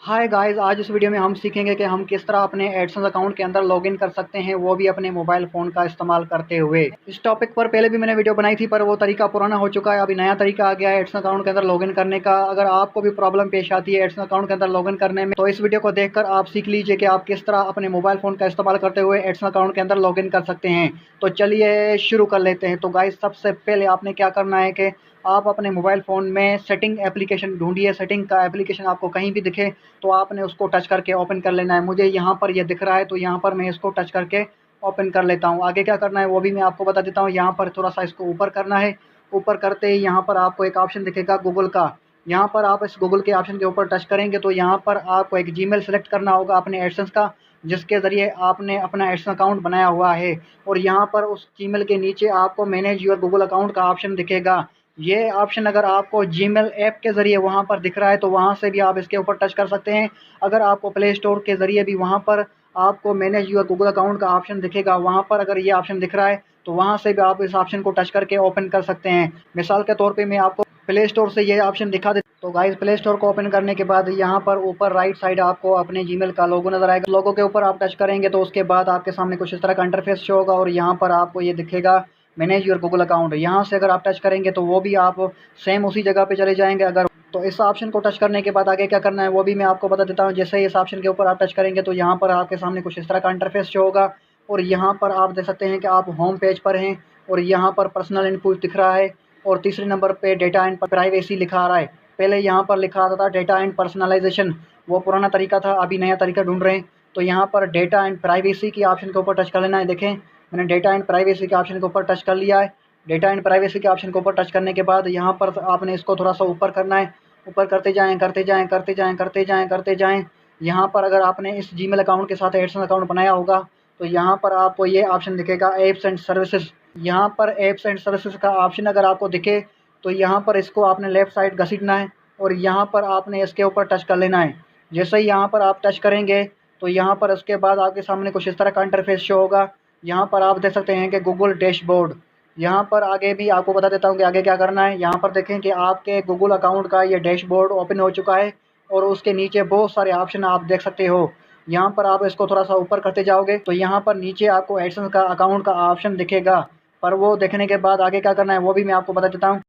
Hi guys, आज इस video में हम सीखेंगे कि हम किस तरह अपने एडसेंस अकाउंट के अंदर लॉगिन कर सकते हैं, वो भी अपने मोबाइल फ़ोन का इस्तेमाल करते हुए। इस टॉपिक पर पहले भी मैंने वीडियो बनाई थी, पर वो तरीका पुराना हो चुका है। अभी नया तरीका आ गया है एडसेंस अकाउंट के अंदर लॉगिन करने का। अगर आपको भी प्रॉब्लम पेश आती है एडसेंस अकाउंट के अंदर लॉगिन करने में, तो इस वीडियो को देखकर आप सीख लीजिए कि आप किस तरह अपने मोबाइल फ़ोन का इस्तेमाल करते हुए एडसेंस अकाउंट के अंदर लॉगिन कर सकते हैं। तो चलिए शुरू कर लेते हैं। तो गाइस, सबसे पहले आपने क्या करना है कि आप अपने मोबाइल फ़ोन में सेटिंग एप्लीकेशन ढूँढिए। सेटिंग का एप्लीकेशन आपको कहीं भी दिखे तो आपने उसको टच करके ओपन कर लेना है। मुझे यहाँ पर ये दिख रहा है, तो यहाँ पर मैं इसको टच करके ओपन कर लेता हूँ। आगे क्या करना है वो भी मैं आपको बता देता हूँ। यहाँ पर थोड़ा-सा इसको ऊपर करना है। ऊपर करते ही यहाँ पर आपको एक ऑप्शन दिखेगा गूगल का। यहाँ पर आप इस गूगल के ऑप्शन के ऊपर टच करेंगे तो यहाँ पर आपको एक जीमेल सेलेक्ट करना होगा अपने एडसेंस का, जिसके ज़रिए आपने अपना एडसेंस अकाउंट बनाया हुआ है। और यहाँ पर उस जीमेल के नीचे आपको मैनेज योर गूगल अकाउंट का ऑप्शन दिखेगा। ये ऑप्शन अगर आपको जीमेल ऐप के ज़रिए वहाँ पर दिख रहा है तो वहाँ से भी आप इसके ऊपर टच कर सकते हैं। अगर आपको प्ले स्टोर के ज़रिए भी वहाँ पर आपको मैनेज योर गूगल अकाउंट का ऑप्शन दिखेगा, वहाँ पर अगर ये ऑप्शन दिख रहा है तो वहाँ से भी आप इस ऑप्शन को टच करके ओपन कर सकते हैं। मिसाल के तौर पे मैं आपको प्ले स्टोर से ये ऑप्शन दिखा देता हूँ। तो गाइस, प्ले स्टोर को ओपन करने के बाद यहाँ पर ऊपर राइट साइड आपको अपने जीमेल का लोगो नज़र आएगा। लोगो के ऊपर आप टच करेंगे तो उसके बाद आपके सामने कुछ इस तरह का इंटरफेस शो होगा और यहाँ पर आपको ये दिखेगा मैनेज योर गूगल अकाउंट। यहाँ से अगर आप टच करेंगे तो वो भी आप सेम उसी जगह पे चले जाएंगे। अगर तो इस ऑप्शन को टच करने के बाद आगे क्या करना है वो भी मैं आपको बता देता हूँ। जैसे ही इस ऑप्शन के ऊपर आप टच करेंगे तो यहाँ पर आपके सामने कुछ इस तरह का इंटरफेस शो होगा और यहाँ पर आप देख सकते हैं कि आप होम पेज पर हैं और यहाँ पर पर्सनल इनपुट दिख रहा है और तीसरे नंबर पे डेटा एंड प्राइवेसी लिखा आ रहा है। पहले यहाँ पर लिखा आता था डेटा एंड पर्सनलाइजेशन, वो पुराना तरीका था। अभी नया तरीका ढूंढ रहे हैं। तो यहाँ पर डेटा एंड प्राइवेसी की ऑप्शन के ऊपर टच कर लेना है। देखें, मैंने डेटा एंड प्राइवेसी के ऑप्शन के ऊपर टच कर लिया है। डेटा एंड प्राइवेसी के ऑप्शन के ऊपर टच करने के बाद यहाँ पर आपने इसको थोड़ा सा ऊपर करना है। ऊपर करते जाएँ, करते जाएँ, करते जाएँ, करते जाएँ, करते जाएँ। यहाँ पर अगर आपने इस जीमेल अकाउंट के साथ एडसेंस अकाउंट बनाया होगा तो यहाँ पर आपको ये ऑप्शन दिखेगा ऐप्स एंड सर्विसेज। यहाँ पर ऐप्स एंड सर्विसेज का ऑप्शन अगर आपको दिखे तो यहाँ पर इसको आपने लेफ़्ट साइड घसीटना है और यहाँ पर आपने इसके ऊपर टच कर लेना है। जैसे ही यहाँ पर आप टच करेंगे तो यहाँ पर उसके बाद आपके सामने कुछ इस तरह का इंटरफेस शो होगा। यहाँ पर आप देख सकते हैं कि गूगल डैशबोर्ड। यहाँ पर आगे भी आपको बता देता हूँ कि आगे क्या करना है। यहाँ पर देखें कि आपके गूगल अकाउंट का ये डैशबोर्ड ओपन हो चुका है और उसके नीचे बहुत सारे ऑप्शन आप देख सकते हो। यहाँ पर आप इसको थोड़ा सा ऊपर करते जाओगे तो यहाँ पर नीचे आपको एडसेंस का अकाउंट का ऑप्शन दिखेगा। पर वो देखने के बाद आगे क्या करना है वो भी मैं आपको बता देता हूँ।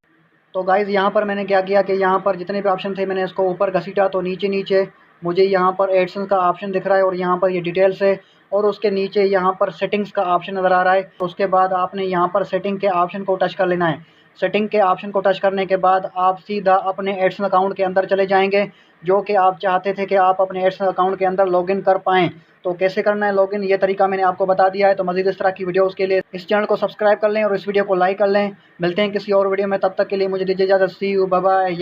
तो गाइज़, यहाँ पर मैंने क्या किया कि यहाँ पर जितने भी ऑप्शन थे मैंने इसको ऊपर घसीटा तो नीचे मुझे यहाँ पर एडसेंस का ऑप्शन दिख रहा है और यहाँ पर ये डिटेल्स है और उसके नीचे यहाँ पर सेटिंग्स का ऑप्शन नज़र आ रहा है। उसके बाद आपने यहाँ पर सेटिंग के ऑप्शन को टच कर लेना है। सेटिंग के ऑप्शन को टच करने के बाद आप सीधा अपने एडसेंस अकाउंट के अंदर चले जाएंगे, जो कि आप चाहते थे कि आप अपने एडसेंस अकाउंट के अंदर लॉगिन कर पाएँ। तो कैसे करना है लॉगिन, ये तरीका मैंने आपको बता दिया है। तो मज़ीद इस तरह की वीडियोज़ के लिए इस चैनल को सब्सक्राइब कर लें और इस वीडियो को लाइक कर लें। मिलते हैं किसी और वीडियो में, तब तक के लिए मुझे दीजिए इजाज़त। सी यू, बाय बाय।